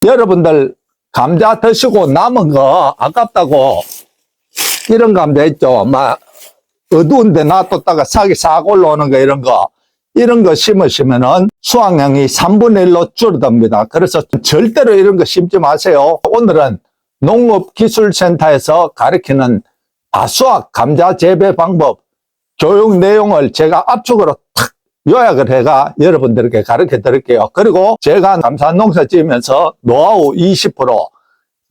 여러분들 감자 드시고 남은 거 아깝다고 이런 감자 있죠. 막 어두운데 놔뒀다가 싹이 싹 올라오는 거 이런 거 심으시면은 수확량이 3분의 1로 줄어듭니다. 그래서 절대로 이런 거 심지 마세요. 오늘은 농업기술센터에서 가르치는 다수학 감자 재배 방법 교육 내용을 제가 압축으로 탁 요약을 해가 여러분들에게 가르쳐 드릴게요. 그리고 제가 감자 농사 지으면서 노하우 20%,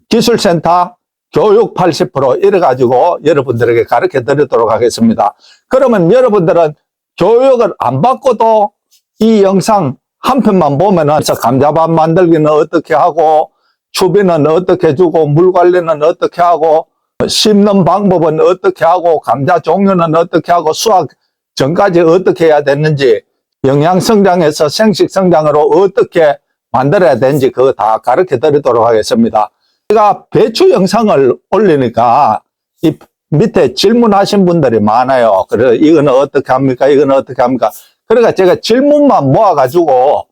기술센터 교육 80% 이래가지고 여러분들에게 가르쳐 드리도록 하겠습니다. 그러면 여러분들은 교육을 안 받고도 이 영상 한 편만 보면은 감자밥 만들기는 어떻게 하고 추비는 어떻게 주고 물 관리는 어떻게 하고 심는 방법은 어떻게 하고 감자 종류는 어떻게 하고 수확 전까지 어떻게 해야 되는지 영양성장에서 생식성장으로 어떻게 만들어야 되는지 그거 다 가르쳐 드리도록 하겠습니다. 제가 배추 영상을 올리니까 이 밑에 질문하신 분들이 많아요. 그래서 이거는 어떻게 합니까? 이거는 어떻게 합니까? 그러니까 제가 질문만 모아가지고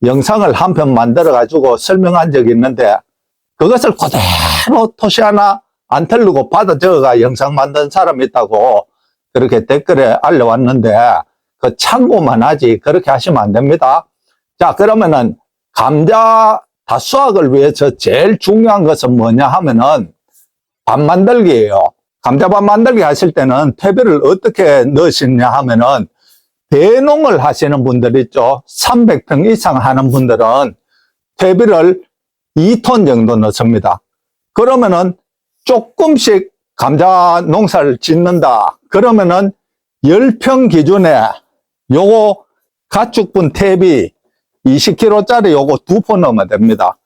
영상을 한 편 만들어가지고 설명한 적이 있는데 그것을 그대로 토시 하나 안 틀리고 받아 적어가 영상 만든 사람이 있다고 그렇게 댓글에 알려왔는데 그 참고만 하지 그렇게 하시면 안 됩니다. 자, 그러면은 감자 다수학을 위해서 제일 중요한 것은 뭐냐 하면은 밥 만들기예요. 감자밥 만들기 하실 때는 퇴비를 어떻게 넣으시냐 하면은 대농을 하시는 분들 있죠. 300평 이상 하는 분들은 퇴비를 2톤 정도 넣습니다. 그러면은 조금씩 감자 농사를 짓는다. 그러면은 10평 기준에 요거 가축분 퇴비 20kg짜리 요거 2포 넣으면 됩니다.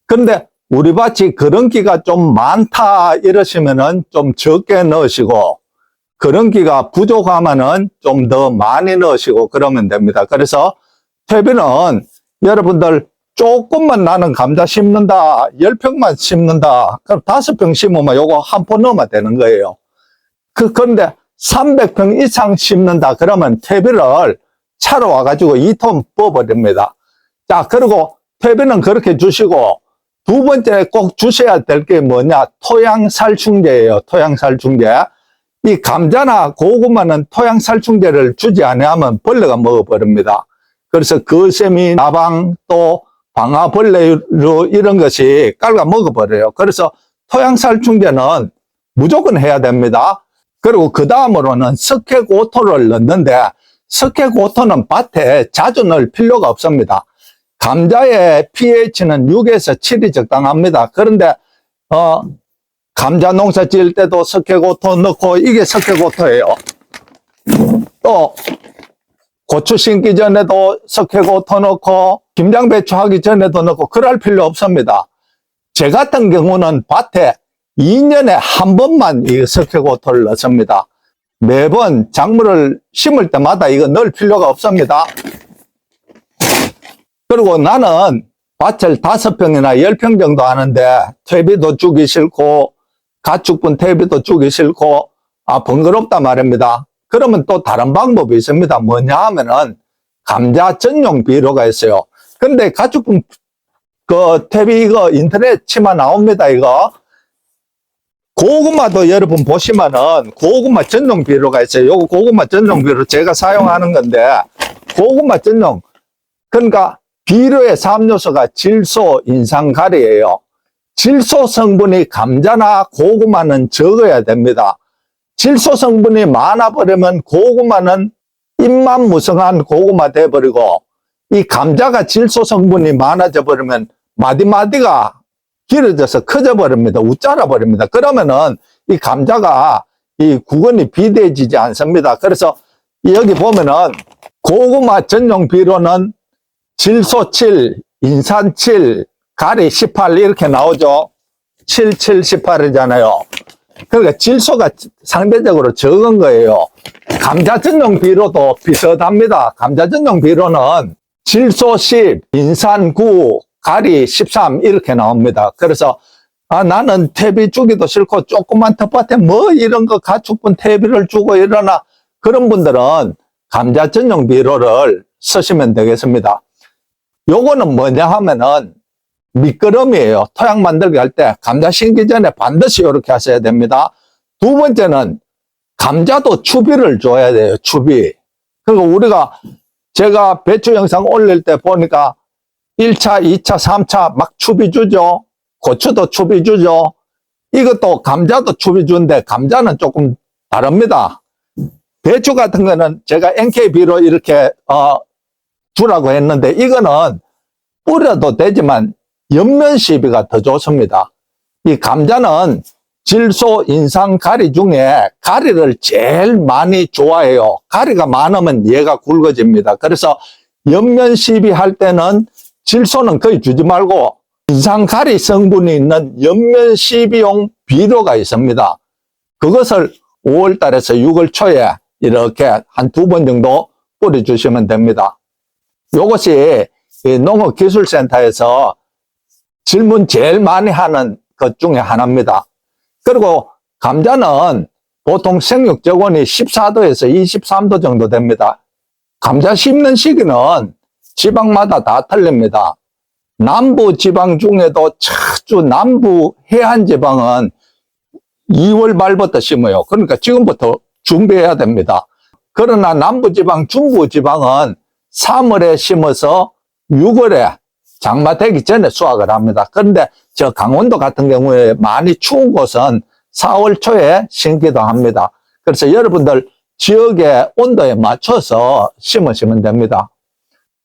그런데 우리 밭이 그런기가 좀 많다 이러시면은 좀 적게 넣으시고 그런기가 부족하면은 좀 더 많이 넣으시고 그러면 됩니다. 그래서 퇴비는 여러분들 조금만 나는 감자 심는다 10평만 심는다 그럼 5평 심으면 요거 한 포 넣으면 되는 거예요. 그런데 300평 이상 심는다 그러면 퇴비를 차로 와가지고 2톤 뽑아버립니다. 자, 그리고 퇴비는 그렇게 주시고 두 번째 꼭 주셔야 될 게 뭐냐? 토양살충제예요. 토양살충제. 이 감자나 고구마는 토양살충제를 주지 않으면 벌레가 먹어버립니다. 그래서 거세미, 나방, 또 방아벌레로 이런 것이 깔아 먹어버려요. 그래서 토양살충제는 무조건 해야 됩니다. 그리고 그 다음으로는 석회고토를 넣는데 석회고토는 밭에 자주 넣을 필요가 없습니다. 감자의 pH는 6에서 7이 적당합니다. 그런데 감자 농사 지을 때도 석회고토 넣고 이게 석회고토예요. 또 고추 심기 전에도 석회고토 넣고 김장배추 하기 전에도 넣고 그럴 필요 없습니다. 제 같은 경우는 밭에 2년에 한 번만 이 석회고토를 넣습니다. 매번 작물을 심을 때마다 이거 넣을 필요가 없습니다. 그리고 나는 밭을 5평이나 10평 정도 하는데 퇴비도 주기 싫고 가축분 퇴비도 주기 싫고 번거롭단 말입니다. 그러면 또 다른 방법이 있습니다. 뭐냐 하면은 감자 전용 비료가 있어요. 근데 가축분 퇴비 이거 인터넷 치면 나옵니다. 이거 고구마도 여러분 보시면은 고구마 전용 비료가 있어요. 요거 고구마 전용 비료 제가 사용하는 건데 고구마 전용 그러니까 비료의 3요소가 질소, 인산, 가리예요. 질소 성분이 감자나 고구마는 적어야 됩니다. 질소 성분이 많아버리면 고구마는 잎만 무성한 고구마 돼버리고 이 감자가 질소 성분이 많아져 버리면 마디마디가 길어져서 커져 버립니다. 웃자라 버립니다. 그러면은 이 감자가 이 구근이 비대해지지 않습니다. 그래서 여기 보면은 고구마 전용 비료는 질소 7, 인산 7, 가리 18 이렇게 나오죠. 7, 7, 18이잖아요. 그러니까 질소가 상대적으로 적은 거예요. 감자 전용 비료도 비슷합니다. 감자 전용 비료는 질소 10, 인산 9, 가리 13 이렇게 나옵니다. 그래서 나는 퇴비 주기도 싫고 조그만 텃밭에 뭐 이런 거 가축분 퇴비를 주고 이러나 그런 분들은 감자 전용 비료를 쓰시면 되겠습니다. 요거는 뭐냐 하면은 밑거름이에요. 토양 만들기 할 때 감자 심기 전에 반드시 이렇게 하셔야 됩니다. 두 번째는 감자도 추비를 줘야 돼요. 추비. 그리고 제가 배추 영상 올릴 때 보니까 1차, 2차, 3차 막 추비 주죠. 고추도 추비 주죠. 이것도 감자도 추비 주는데 감자는 조금 다릅니다. 배추 같은 거는 제가 NKB로 이렇게 주라고 했는데 이거는 뿌려도 되지만 옆면 시비가 더 좋습니다. 이 감자는 질소, 인상, 가리 중에 가리를 제일 많이 좋아해요. 가리가 많으면 얘가 굵어집니다. 그래서 옆면 시비할 때는 질소는 거의 주지 말고 인상, 가리 성분이 있는 옆면 시비용 비료가 있습니다. 그것을 5월 달에서 6월 초에 이렇게 한 2번 정도 뿌려주시면 됩니다. 이것이 농업기술센터에서 질문 제일 많이 하는 것 중에 하나입니다. 그리고 감자는 보통 생육저온이 14도에서 23도 정도 됩니다. 감자 심는 시기는 지방마다 다 틀립니다. 남부 지방 중에도 아주 남부 해안 지방은 2월 말부터 심어요. 그러니까 지금부터 준비해야 됩니다. 그러나 남부 지방, 중부 지방은 3월에 심어서 6월에 장마 되기 전에 수확을 합니다. 그런데 저 강원도 같은 경우에 많이 추운 곳은 4월 초에 심기도 합니다. 그래서 여러분들 지역의 온도에 맞춰서 심으시면 됩니다.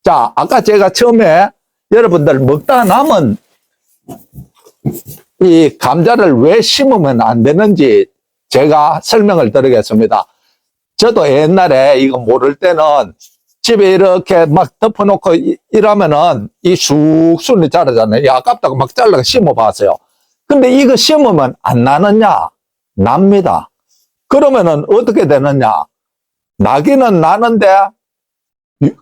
자, 아까 제가 처음에 여러분들 먹다 남은 이 감자를 왜 심으면 안 되는지 제가 설명을 드리겠습니다. 저도 옛날에 이거 모를 때는 집에 이렇게 막 덮어놓고 이러면은 이 쑥쑥이 자라잖아요. 아깝다고 막 잘라서 심어봤어요. 근데 이거 심으면 안 나느냐? 납니다. 그러면은 어떻게 되느냐? 나기는 나는데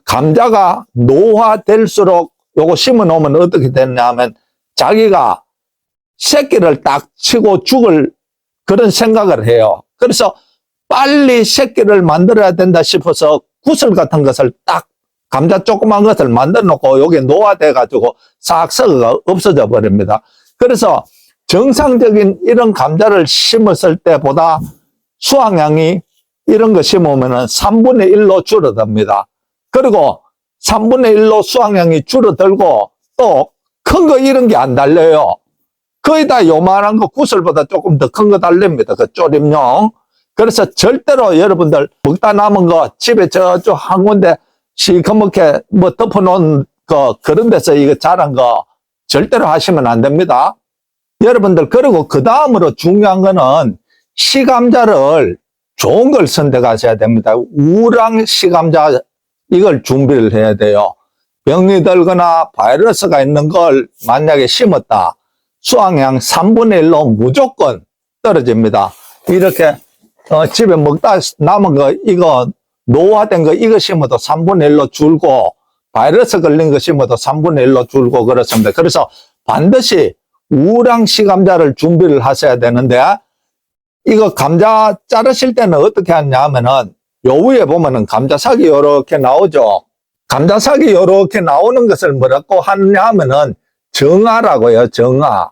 감자가 노화될수록 요거 심어 놓으면 어떻게 되느냐 하면 자기가 새끼를 딱 치고 죽을 그런 생각을 해요. 그래서 빨리 새끼를 만들어야 된다 싶어서 구슬 같은 것을 딱 감자 조그만 것을 만들어 놓고 여기 노화돼 가지고 싹 썩어가 없어져 버립니다. 그래서 정상적인 이런 감자를 심었을 때보다 수확량이 이런 거 심으면은 3분의 1로 줄어듭니다. 그리고 3분의 1로 수확량이 줄어들고 또 큰 거 이런 게 안 달려요. 거의 다 요만한 거 구슬보다 조금 더 큰 거 달립니다. 그 조림용. 그래서 절대로 여러분들 먹다 남은 거 집에 저쪽 한 군데 시커멓게 뭐 덮어놓은 거 그런 데서 이거 자란 거 절대로 하시면 안 됩니다. 여러분들 그리고 그 다음으로 중요한 거는 시감자를 좋은 걸 선택하셔야 됩니다. 우랑 시감자 이걸 준비를 해야 돼요. 병이 들거나 바이러스가 있는 걸 만약에 심었다. 수확량 3분의 1로 무조건 떨어집니다. 이렇게 집에 먹다 남은 거 이거 노화된 거 이거 심어도 3분의 1로 줄고 바이러스 걸린 거 심어도 3분의 1로 줄고 그렇습니다. 그래서 반드시 우랑 시감자를 준비를 하셔야 되는데 이거 감자 자르실 때는 어떻게 하냐 하면은 요 위에 보면은 감자삭이 이렇게 나오죠. 감자삭이 이렇게 나오는 것을 뭐라고 하느냐 하면은 정아라고 해요. 정아.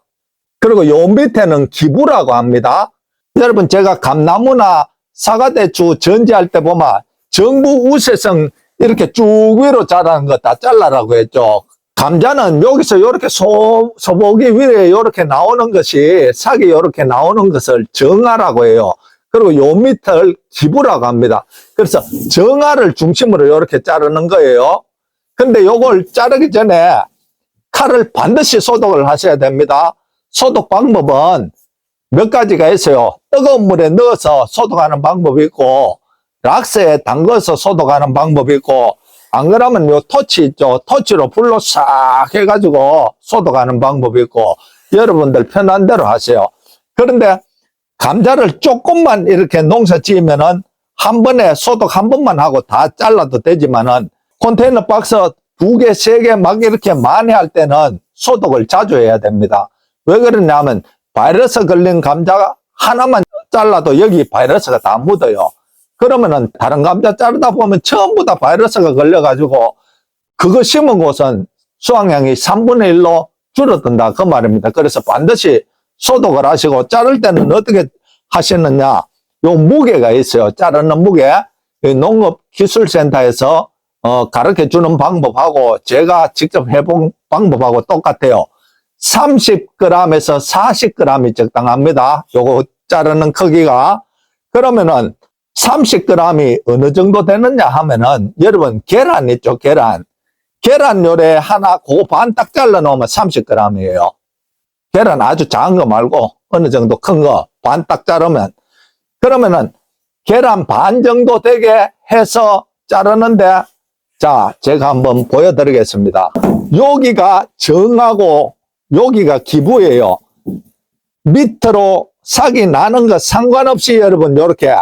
그리고 요 밑에는 기부라고 합니다. 여러분 제가 감나무나 사과대추 전지할 때 보면 정부 우세성 이렇게 쭉 위로 자라는 거 다 잘라라고 했죠. 감자는 여기서 이렇게 소복이 위에 이렇게 나오는 것이 삭이 이렇게 나오는 것을 정아라고 해요. 그리고 요 밑을 기부라고 합니다. 그래서 정아를 중심으로 이렇게 자르는 거예요. 근데 요걸 자르기 전에 칼을 반드시 소독을 하셔야 됩니다. 소독 방법은 몇 가지가 있어요. 뜨거운 물에 넣어서 소독하는 방법이 있고 락스에 담궈서 소독하는 방법이 있고 안 그러면 요 토치 있죠. 토치로 불로 싹 해가지고 소독하는 방법이 있고 여러분들 편한 대로 하세요. 그런데 감자를 조금만 이렇게 농사 지으면은 한 번에 소독 한 번만 하고 다 잘라도 되지만은 컨테이너 박스 2개, 3개 막 이렇게 많이 할 때는 소독을 자주 해야 됩니다. 왜 그러냐면 바이러스 걸린 감자 하나만 잘라도 여기 바이러스가 다 묻어요. 그러면은 다른 감자 자르다 보면 전부 다 바이러스가 걸려가지고 그거 심은 곳은 수확량이 3분의 1로 줄어든다 그 말입니다. 그래서 반드시 소독을 하시고, 자를 때는 어떻게 하시느냐, 요 무게가 있어요. 자르는 무게. 농업기술센터에서 가르쳐 주는 방법하고 제가 직접 해본 방법하고 똑같아요. 30g에서 40g이 적당합니다. 요거 자르는 크기가. 그러면은 30g이 어느 정도 되느냐 하면은, 여러분 계란 있죠, 계란. 계란 요래 하나 그거 반 딱 잘라 놓으면 30g이에요. 계란 아주 작은 거 말고 어느 정도 큰 거 반 딱 자르면. 그러면은 계란 반 정도 되게 해서 자르는데, 자, 제가 한번 보여드리겠습니다. 여기가 정하고 여기가 기부예요. 밑으로 싹이 나는 거 상관없이 여러분 요렇게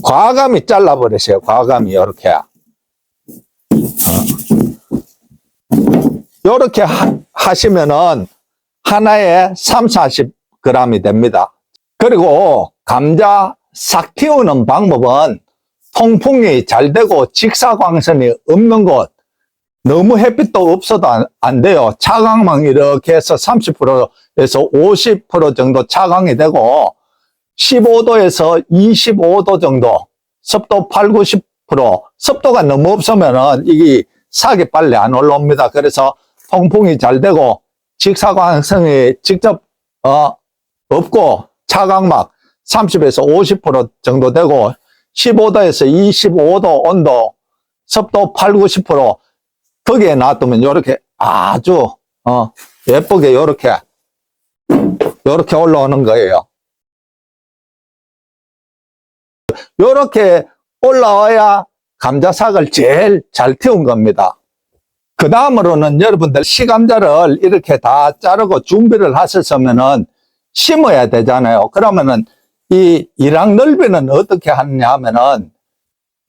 과감히 잘라버리세요. 과감히 요렇게. 요렇게 하시면은 하나에 3, 40g이 됩니다. 그리고 감자 싹 틔우는 방법은 통풍이 잘 되고 직사광선이 없는 곳, 너무 햇빛도 없어도 안 돼요. 차광망 이렇게 해서 30%에서 50% 정도 차광이 되고, 15도에서 25도 정도, 습도 8, 90%, 습도가 너무 없으면은 이게 싹이 빨리 안 올라옵니다. 그래서 통풍이 잘 되고 직사광선이 직접 없고 차광막 30에서 50% 정도 되고, 15도에서 25도 온도, 습도 8, 90% 거기에 놔두면 이렇게 아주 예쁘게 이렇게 올라오는 거예요. 이렇게 올라와야 감자싹을 제일 잘 틔운 겁니다. 그 다음으로는 여러분들 시감자를 이렇게 다 자르고 준비를 하셨으면은 심어야 되잖아요. 그러면은 이 일학 넓이는 어떻게 하느냐 하면은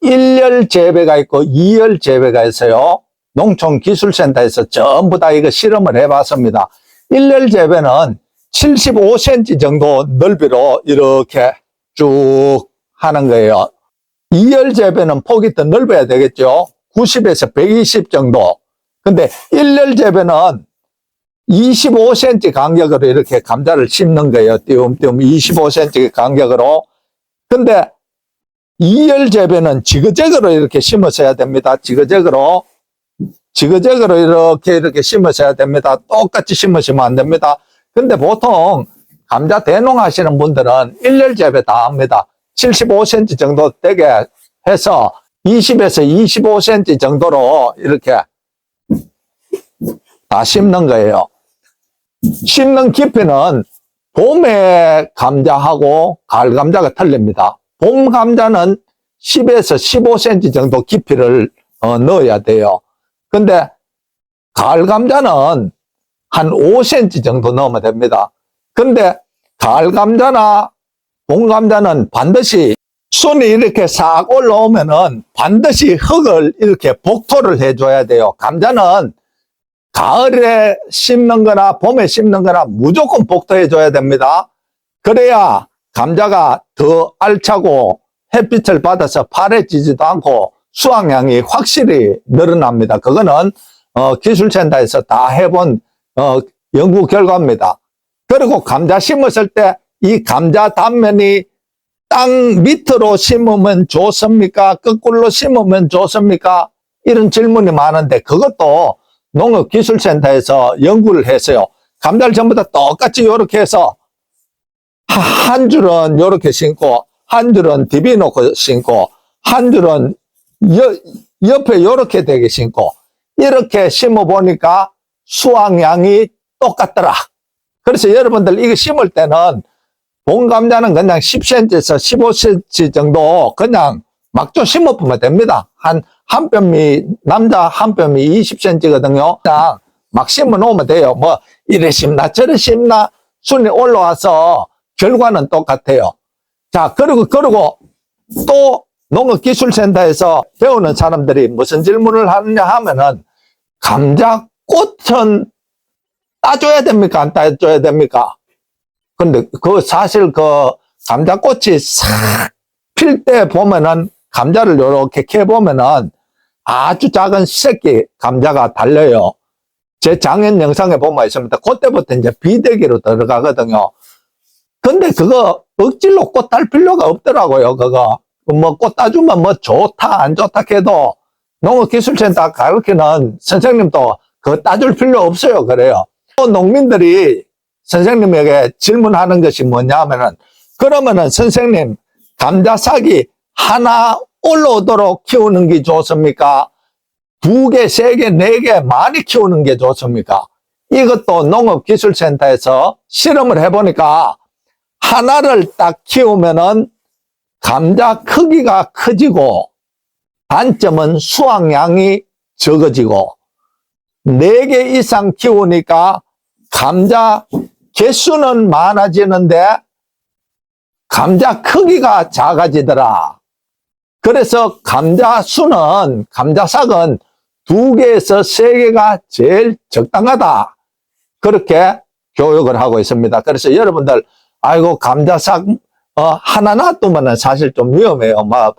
1열 재배가 있고 2열 재배가 있어요. 농촌기술센터에서 전부 다 이거 실험을 해봤습니다. 1열 재배는 75cm 정도 넓이로 이렇게 쭉 하는 거예요. 2열 재배는 폭이 더 넓어야 되겠죠. 90에서 120 정도. 근데 1열 재배는 25cm 간격으로 이렇게 감자를 심는 거예요. 띄엄띄엄 25cm 간격으로. 근데 2열 재배는 지그재그로 이렇게 심으셔야 됩니다. 지그재그로 이렇게 심으셔야 됩니다. 똑같이 심으시면 안 됩니다. 근데 보통 감자 대농 하시는 분들은 1열 재배 다 합니다. 75cm 정도 되게 해서 20에서 25cm 정도로 이렇게 다 심는 거예요. 심는 깊이는 봄의 감자하고 가을 감자가 틀립니다. 봄 감자는 10에서 15cm 정도 깊이를 넣어야 돼요. 근데 가을 감자는 한 5cm 정도 넣으면 됩니다. 근데 가을 감자나 봄 감자는 반드시 순이 이렇게 싹 올라오면은 반드시 흙을 이렇게 복토를 해줘야 돼요. 감자는 가을에 심는 거나 봄에 심는 거나 무조건 복토해줘야 됩니다. 그래야 감자가 더 알차고 햇빛을 받아서 파래지지도 않고 수확량이 확실히 늘어납니다. 그거는 기술센터에서 다 해본 연구 결과입니다. 그리고 감자 심었을 때 이 감자 단면이 땅 밑으로 심으면 좋습니까? 거꾸로 심으면 좋습니까? 이런 질문이 많은데 그것도 농업기술센터에서 연구를 했어요. 감자를 전부 다 똑같이 이렇게 해서 한 줄은 이렇게 심고 한 줄은 디비 놓고 심고 한 줄은 옆에 이렇게 되게 심고 이렇게 심어 보니까 수확량이 똑같더라. 그래서 여러분들 이거 심을 때는 봄 감자는 그냥 10cm에서 15cm 정도 그냥 막조 심어보면 됩니다. 한 뼘이, 남자 한 뼘이 20cm거든요. 그냥 막 심어 놓으면 돼요. 뭐, 이래 심나, 저래 심나, 순이 올라와서 결과는 똑같아요. 자, 그리고 또 농업기술센터에서 배우는 사람들이 무슨 질문을 하느냐 하면은, 감자 꽃은 따줘야 됩니까? 안 따줘야 됩니까? 근데 사실 감자꽃이 싹 필 때 보면은 감자를 이렇게 캐보면은 아주 작은 새끼 감자가 달려요. 제 작년 영상에 보면 있습니다. 그때부터 이제 비대기로 들어가거든요. 근데 그거 억지로 꽃 딸 필요가 없더라고요. 그거 뭐 꽃 따주면 뭐 좋다 안 좋다 해도 농업기술센터 가르치는 선생님도 그거 따줄 필요 없어요. 그래요. 또 농민들이 선생님에게 질문하는 것이 뭐냐면은, 그러면은 선생님 감자 싹이 하나 올라오도록 키우는 게 좋습니까? 2개, 3개, 4개 많이 키우는 게 좋습니까? 이것도 농업기술센터에서 실험을 해보니까 하나를 딱 키우면은 감자 크기가 커지고 단점은 수확량이 적어지고, 4개 이상 키우니까 감자 개수는 많아지는데 감자 크기가 작아지더라. 그래서 감자수는, 감자싹은 2개에서 3개가 제일 적당하다. 그렇게 교육을 하고 있습니다. 그래서 여러분들, 아이고, 감자싹, 하나 놔두면 사실 좀 위험해요. 막,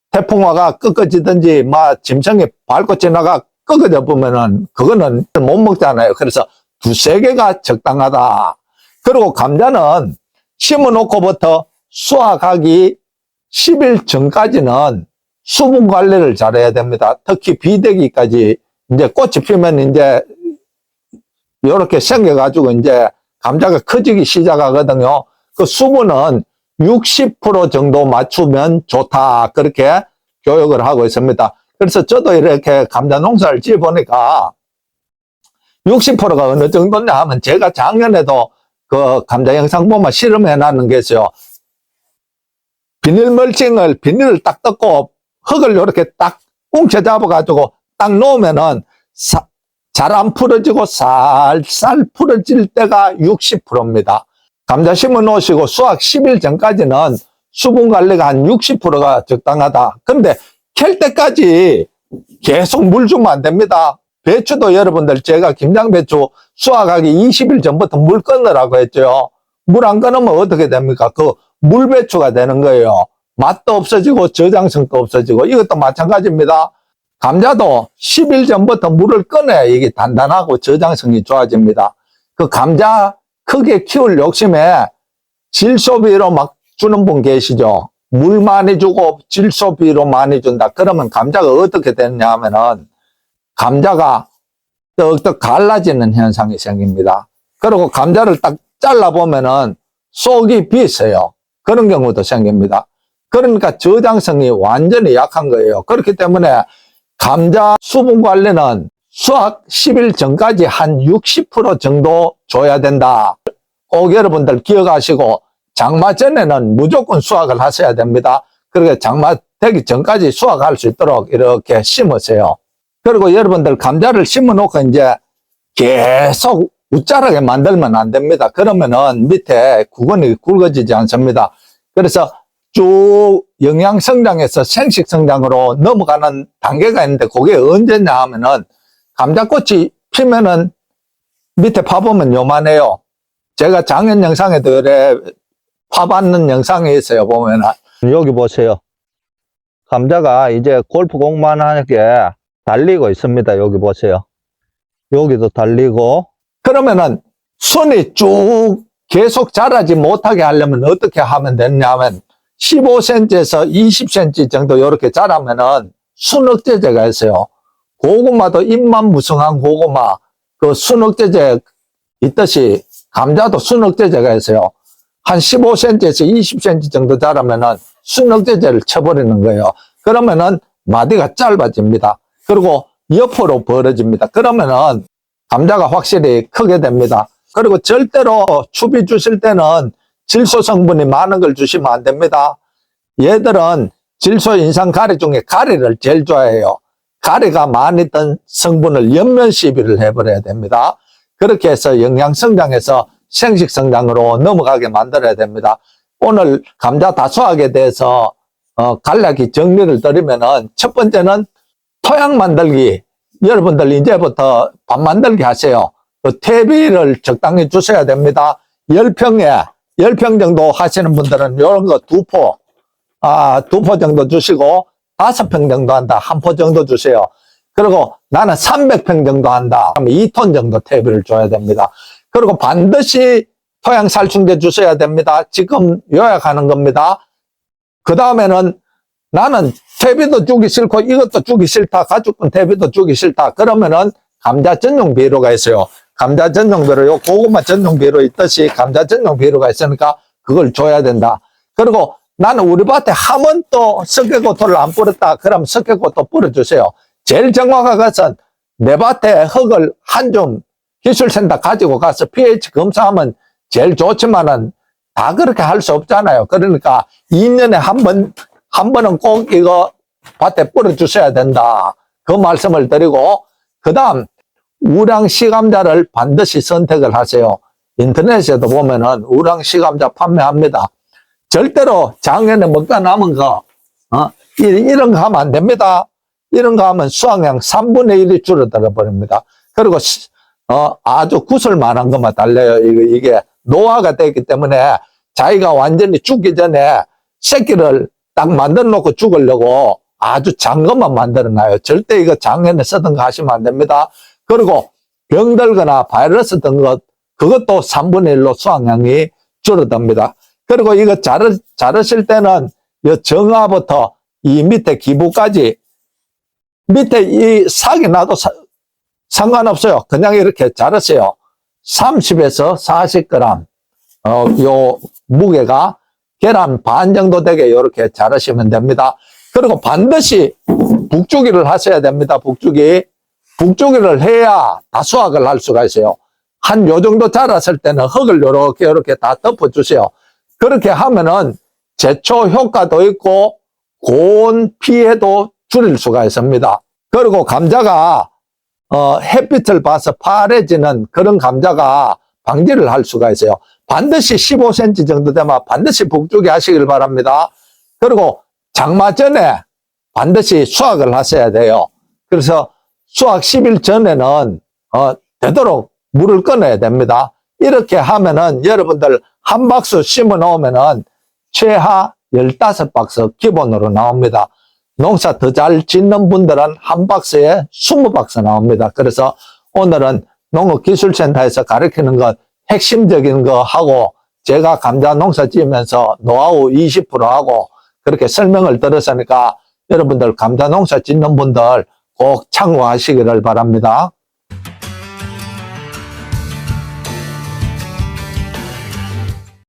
태풍화가 꺾어지든지, 막, 짐승이 밟고 지나가 꺾어져 보면은, 그거는 못 먹잖아요. 그래서 2~3개가 적당하다. 그리고 감자는 심어 놓고부터 수확하기 10일 전까지는 수분 관리를 잘해야 됩니다. 특히 비대기까지 이제 꽃이 피면 이제 이렇게 생겨가지고 이제 감자가 커지기 시작하거든요. 그 수분은 60% 정도 맞추면 좋다. 그렇게 교육을 하고 있습니다. 그래서 저도 이렇게 감자 농사를 지어보니까 60%가 어느 정도냐 하면, 제가 작년에도 그 감자 영상 보면 실험해 놨는 게 있어요. 비닐을 딱 뜯고 흙을 이렇게 딱 웅켜 잡아가지고 딱 놓으면은 잘 안 풀어지고 살살 풀어질 때가 60%입니다. 감자 심어 놓으시고 수확 10일 전까지는 수분 관리가 한 60%가 적당하다. 그런데 캘 때까지 계속 물 주면 안 됩니다. 배추도 여러분들, 제가 김장배추 수확하기 20일 전부터 물 끊으라고 했죠. 물 안 끊으면 어떻게 됩니까? 그 물배추가 되는 거예요. 맛도 없어지고 저장성도 없어지고. 이것도 마찬가지입니다. 감자도 10일 전부터 물을 꺼내야 이게 단단하고 저장성이 좋아집니다. 그 감자 크게 키울 욕심에 질소비로 막 주는 분 계시죠. 물 많이 주고 질소비로 많이 준다. 그러면 감자가 어떻게 되느냐 하면은, 감자가 떡떡 갈라지는 현상이 생깁니다. 그리고 감자를 딱 잘라보면은 속이 비어요. 그런 경우도 생깁니다. 그러니까 저장성이 완전히 약한 거예요. 그렇기 때문에 감자 수분 관리는 수확 10일 전까지 한 60% 정도 줘야 된다. 꼭 여러분들 기억하시고, 장마 전에는 무조건 수확을 하셔야 됩니다. 그러니까 장마 되기 전까지 수확할 수 있도록 이렇게 심으세요. 그리고 여러분들 감자를 심어 놓고 이제 계속 웃자르게 만들면 안 됩니다. 그러면은 밑에 구근이 굵어지지 않습니다. 그래서 쭉 영양 성장에서 생식 성장으로 넘어가는 단계가 있는데, 그게 언제냐 하면은, 감자꽃이 피면은 밑에 파보면 요만해요. 제가 작년 영상에도 그래 파받는 영상이 있어요. 보면은 여기 보세요. 감자가 이제 골프공만 하게 달리고 있습니다. 여기 보세요. 여기도 달리고. 그러면은 순이 쭉 계속 자라지 못하게 하려면 어떻게 하면 되냐면, 15cm에서 20cm 정도 이렇게 자라면은 순억제제가 있어요. 고구마도 잎만 무성한 고구마, 그 순억제제 있듯이 감자도 순억제제가 있어요. 한 15cm에서 20cm 정도 자라면은 순억제제를 쳐버리는 거예요. 그러면은 마디가 짧아집니다. 그리고 옆으로 벌어집니다. 그러면은 감자가 확실히 크게 됩니다. 그리고 절대로 추비 주실 때는 질소 성분이 많은 걸 주시면 안 됩니다. 얘들은 질소 인상 가리 중에 가리를 제일 좋아해요. 가리가 많이 든 성분을 옆면 시비를 해버려야 됩니다. 그렇게 해서 영양 성장에서 생식 성장으로 넘어가게 만들어야 됩니다. 오늘 감자 다수학에 대해서 간략히 정리를 드리면은, 첫 번째는 토양 만들기. 여러분들 이제부터 밥 만들기 하세요. 그 퇴비를 적당히 주셔야 됩니다. 10평 정도 하시는 분들은 이런 거 2포 정도 주시고, 5평 정도 한다. 1포 정도 주세요. 그리고 나는 300평 정도 한다. 그러면 2톤 정도 퇴비를 줘야 됩니다. 그리고 반드시 토양 살충제 주셔야 됩니다. 지금 요약하는 겁니다. 그 다음에는 나는 퇴비도 주기 싫고 이것도 주기 싫다. 가축분 퇴비도 주기 싫다. 그러면은 감자 전용 비료가 있어요. 감자 전용 비료, 요 고구마 전용 비료 있듯이 감자 전용 비료가 있으니까 그걸 줘야 된다. 그리고 나는 우리 밭에 하면 또 석회고토를 안 뿌렸다. 그럼 석회고토 뿌려주세요. 제일 정확한 것은 내 밭에 흙을 한 줌 기술센터 가지고 가서 pH 검사하면 제일 좋지만은 다 그렇게 할 수 없잖아요. 그러니까 2년에 한 번은 꼭 이거 밭에 뿌려주셔야 된다. 그 말씀을 드리고, 그 다음, 우량시감자를 반드시 선택을 하세요. 인터넷에도 보면은 우량시감자 판매합니다. 절대로 작년에 먹다 남은 거, 이런 거 하면 안 됩니다. 이런 거 하면 수확량 3분의 1이 줄어들어 버립니다. 그리고, 아주 구슬만한 것만 달래요. 이게 노화가 됐기 때문에 자기가 완전히 죽기 전에 새끼를 딱 만들어 놓고 죽으려고 아주 작은 것만 만들어 놔요. 절대 이거 작년에 쓰던 거 하시면 안 됩니다. 그리고 병들거나 바이러스 든 것, 그것도 3분의 1로 수확량이 줄어듭니다. 그리고 이거 자르실 때는 이 정화부터 이 밑에 기부까지 밑에 이 싹이 나도 상관없어요. 그냥 이렇게 자르세요. 30에서 40g, 요 무게가 계란 반 정도 되게 이렇게 자르시면 됩니다. 그리고 반드시 북주기를 하셔야 됩니다. 북주기를 해야 다 수확을 할 수가 있어요. 한 요 정도 자랐을 때는 흙을 요렇게 다 덮어주세요. 그렇게 하면은 제초 효과도 있고 고온 피해도 줄일 수가 있습니다. 그리고 감자가 햇빛을 봐서 파래지는 그런 감자가 방지를 할 수가 있어요. 반드시 15cm 정도 되면 반드시 북주기 하시길 바랍니다. 그리고 장마 전에 반드시 수확을 하셔야 돼요. 그래서 수확 10일 전에는 되도록 물을 끊어야 됩니다. 이렇게 하면은 여러분들 한 박스 심어 놓으면은 최하 15박스 기본으로 나옵니다. 농사 더 잘 짓는 분들은 한 박스에 20박스 나옵니다. 그래서 오늘은 농업기술센터에서 가르치는 것 핵심적인 거 하고 제가 감자 농사 지으면서 노하우 20% 하고 그렇게 설명을 들었으니까 여러분들 감자 농사 짓는 분들 꼭 참고하시기를 바랍니다.